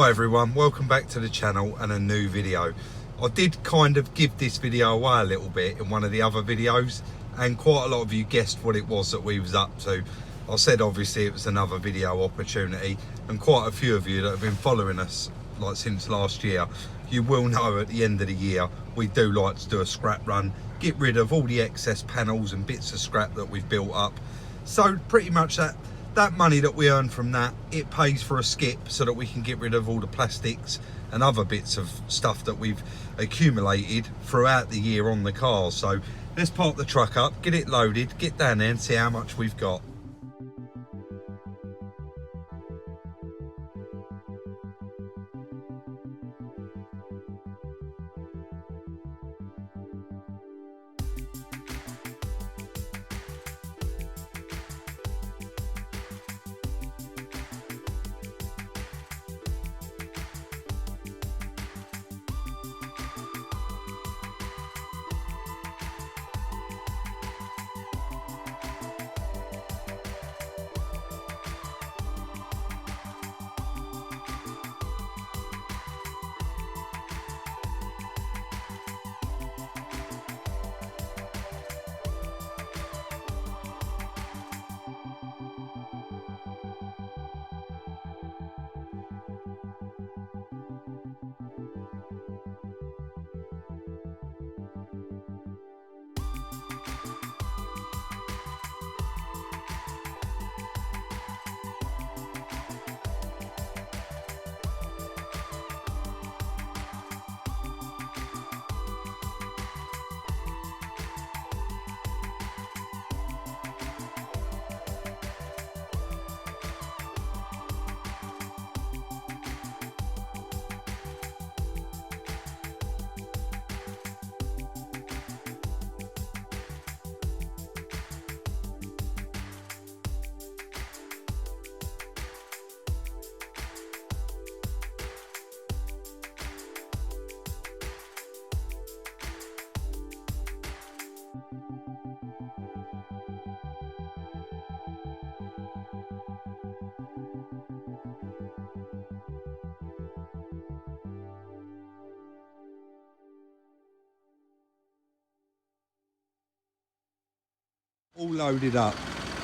Hi everyone, welcome back to the channel and a new video. I did kind of give this video away a little bit in one of the other videos, and quite a lot of you guessed what it was that we was up to. I said obviously it was another video opportunity, and quite a few of you that have been following us like since last year, you will know at the end of the year we do like to do a scrap run, get rid of all the excess panels and bits of scrap that we've built up. So pretty much that money that we earn from that, it pays for a skip so that we can get rid of all the plastics and other bits of stuff that we've accumulated throughout the year on the cars. So let's park the truck up, get it loaded, get down there and see how much we've got. All loaded up.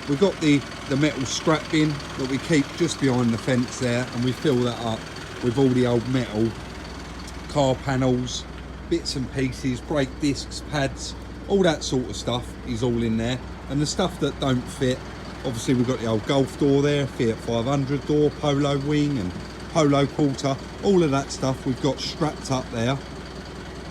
We've got the metal scrap bin that we keep just behind the fence there, and we fill that up with all the old metal, car panels, bits and pieces, brake discs, pads, all that sort of stuff is all in there. And the stuff that don't fit, obviously we've got the old Golf door there, Fiat 500 door, Polo wing and Polo quarter, all of that stuff we've got strapped up there.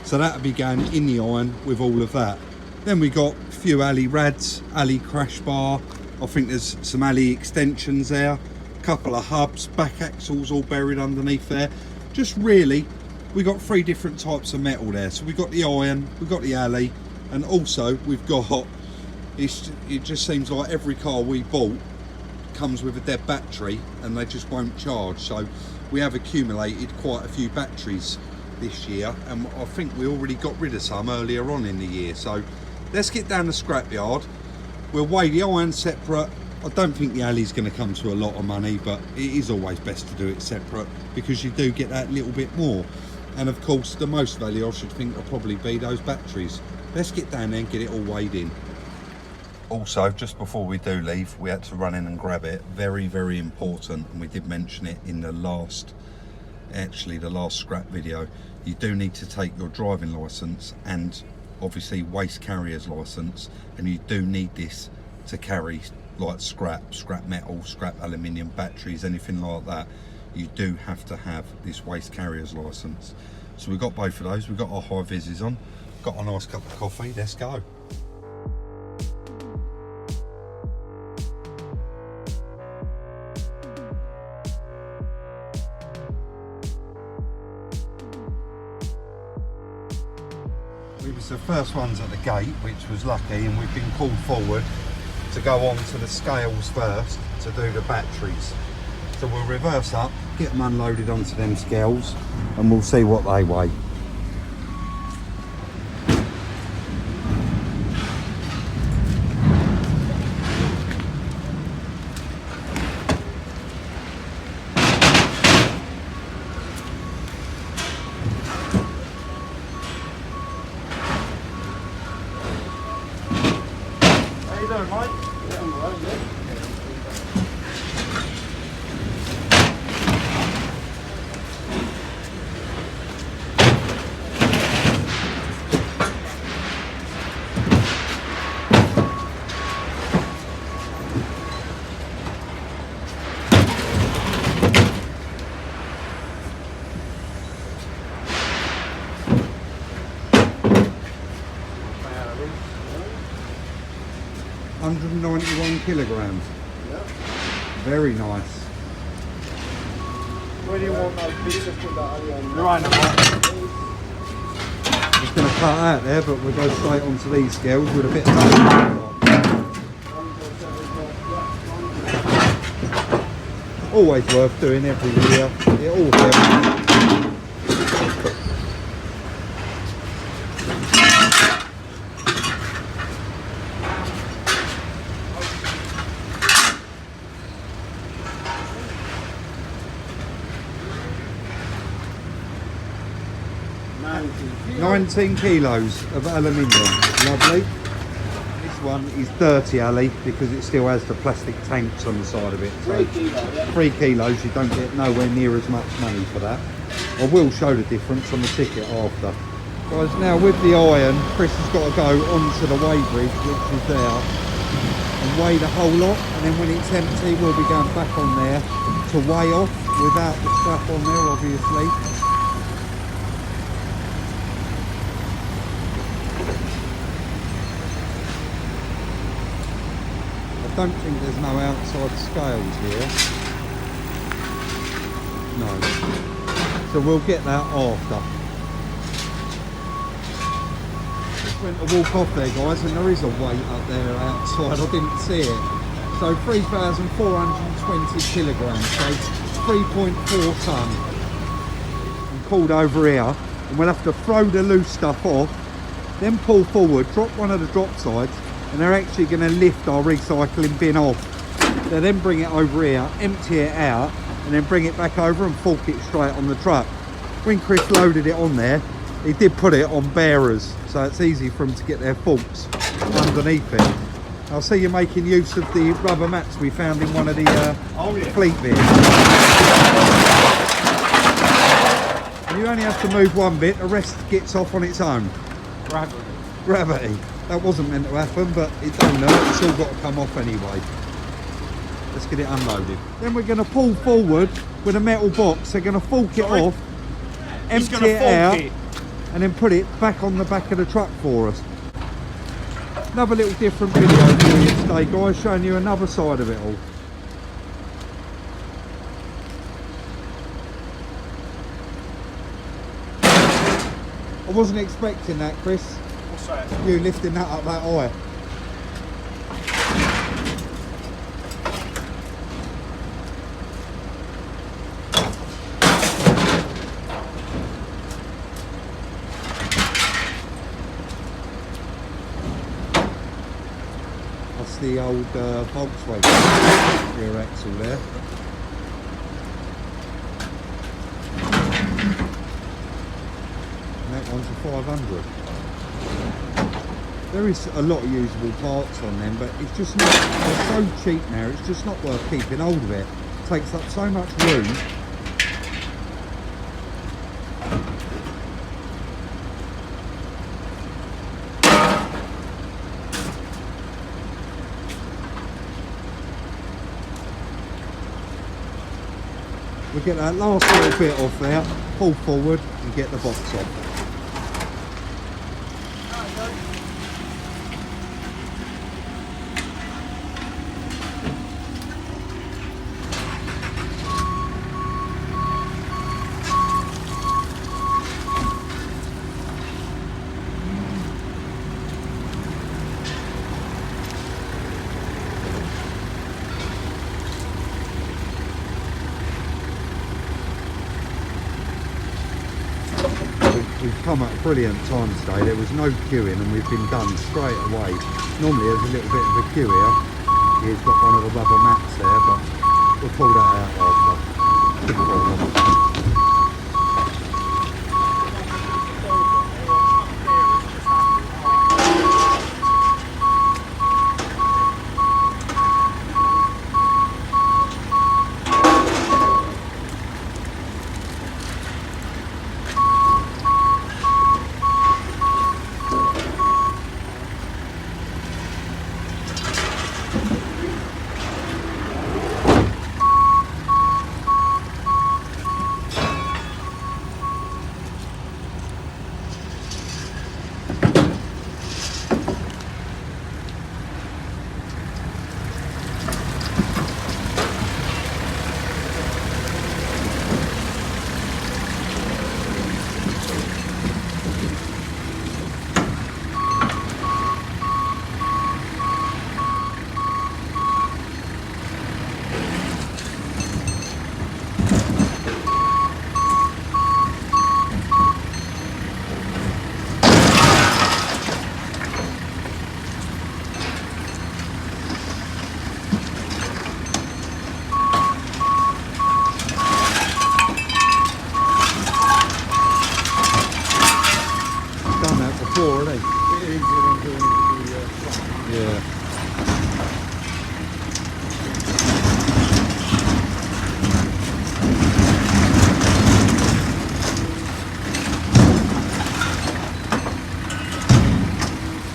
So that'll be going in the iron with all of that. Then we got a few alley rads, alley crash bar, I think there's some alley extensions there, a couple of hubs, back axles all buried underneath there. Just really, we got three different types of metal there. So we've got the iron, we've got the alley, and also we've got, it just seems like every car we bought comes with a dead battery and they just won't charge. So we have accumulated quite a few batteries this year, and I think we already got rid of some earlier on in the year. So let's get down the scrapyard. We'll weigh the iron separate. I don't think the alley's going to come to a lot of money, but it is always best to do it separate because you do get that little bit more. And of course, the most value I should think will probably be those batteries. Let's get down there and get it all weighed in. Also, just before we do leave, we had to run in and grab it. Very, very important, and we did mention it in the last scrap video. You do need to take your driving license and obviously waste carrier's license, and you do need this to carry like scrap metal, scrap aluminium, batteries, anything like that. You do have to have this waste carrier's license. So we've got both of those. We've got our high vises on, got a nice cup of coffee. Let's go. We was the first ones at the gate, which was lucky, and we've been called forward to go on to the scales first to do the batteries. So we'll reverse up, get them unloaded onto them scales, and we'll see what they weigh. 191 kilograms. Yeah. Very nice. Where do you want those bits of put that on? Right now. Just going to cut out there, but we'll go straight onto these scales with a bit of always worth doing every year. It all helps. $19 19 kilos of aluminium. Lovely. This one is dirty, Ali, because it still has the plastic tanks on the side of it. So 3 kilos, yeah. 3 kilos, you don't get nowhere near as much money for that. I will show the difference on the ticket after. Guys, now with the iron, Chris has got to go onto the weigh bridge, which is there, and weigh the whole lot, and then when it's empty, we'll be going back on there to weigh off without the scrap on there, obviously. I don't think there's no outside scales here. No. So we'll get that after. Just went to walk off there, guys, and there is a weight up there outside. I didn't see it. So 3,420 kilograms, so 3.4 tonne. I'm called over here, and we'll have to throw the loose stuff off, then pull forward, drop one of the drop sides, and they're actually going to lift our recycling bin off. They then bring it over here, empty it out, and then bring it back over and fork it straight on the truck. When Chris loaded it on there, he did put it on bearers, so it's easy for them to get their forks underneath it. I'll see you making use of the rubber mats we found in one of the fleet bins. You only have to move one bit, the rest gets off on its own. Gravity. That wasn't meant to happen, but it don't hurt. It's all got to come off anyway. Let's get it unloaded. Then we're going to pull forward with a metal box. They're going to fork it off, empty it out, and then put it back on the back of the truck for us. Another little different video for you today, guys, showing you another side of it all. I wasn't expecting that, Chris. What's that? You lifting that up that high. That's the old Volkswagen rear axle there. And that one's a 500. There is a lot of usable parts on them, but it's just not, they're so cheap now, it's just not worth keeping hold of it. It takes up so much room. We'll get that last little bit off there, pull forward and get the box off. We've come at a brilliant time today. There was no queuing and we've been done straight away. Normally there's a little bit of a queue here. He's got one of the rubber mats there, but we'll pull that out after.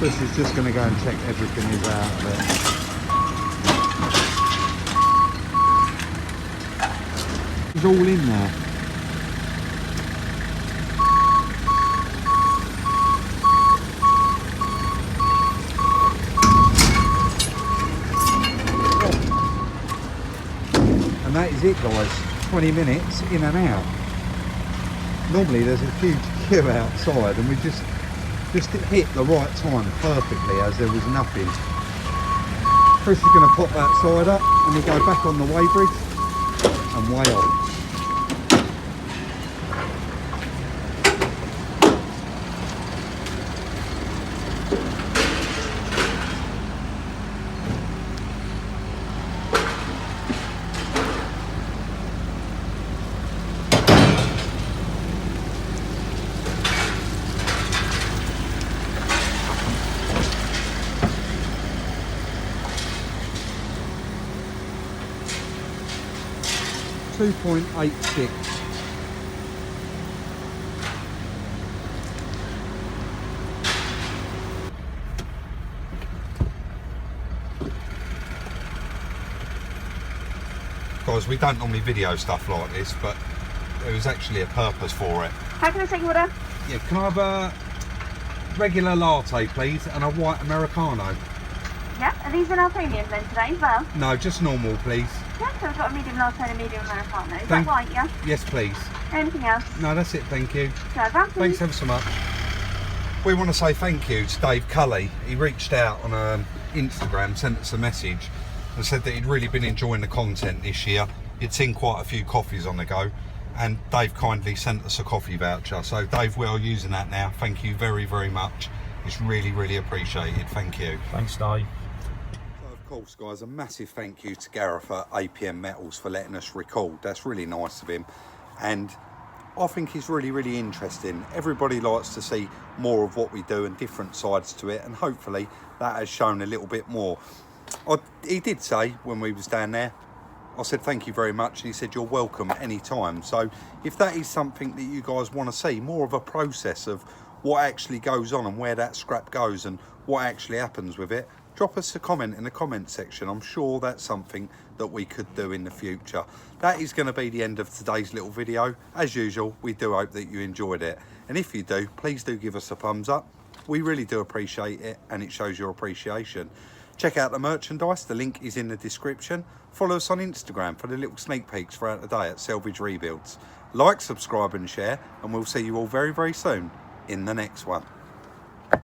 Chris is just going to go and check everything is out of it. It's all in there. And that is it, guys. 20 minutes in and out. Normally there's a huge queue outside, and we just hit the right time perfectly as there was nothing. Chris is going to pop that side up and we'll go back on the weighbridge and weigh on. .86. Guys, we don't normally video stuff like this, but there was actually a purpose for it. How can I take your order? Yeah, can I have a regular latte, please, and a white Americano? Yeah, are these in our premium then today as well? No, just normal, please. Yeah, so we've got a medium latte and a medium Americano. Is that right, yeah? Yes, please. Anything else? No, that's it, thank you. Thanks ever so much. We want to say thank you to Dave Cully. He reached out on Instagram, sent us a message and said that he'd really been enjoying the content this year. He'd seen quite a few coffees on the go, and Dave kindly sent us a coffee voucher. So Dave, we are using that now. Thank you very, very much. It's really, really appreciated. Thank you. Thanks, Dave. Of course, guys, a massive thank you to Gareth at APM Metals for letting us record. That's really nice of him, and I think he's really, really interesting. Everybody likes to see more of what we do and different sides to it, and hopefully that has shown a little bit more. He did say when we was down there, I said thank you very much, and he said you're welcome anytime. So if that is something that you guys want to see, more of a process of what actually goes on and where that scrap goes and what actually happens with it, drop us a comment in the comment section. I'm sure that's something that we could do in the future. That is going to be the end of today's little video. As usual, we do hope that you enjoyed it, and if you do, please do give us a thumbs up. We really do appreciate it, and it shows your appreciation. Check out the merchandise, the link is in the description. Follow us on Instagram for the little sneak peeks throughout the day at Salvage Rebuilds. Like, subscribe and share, and we'll see you all very, very soon in the next one.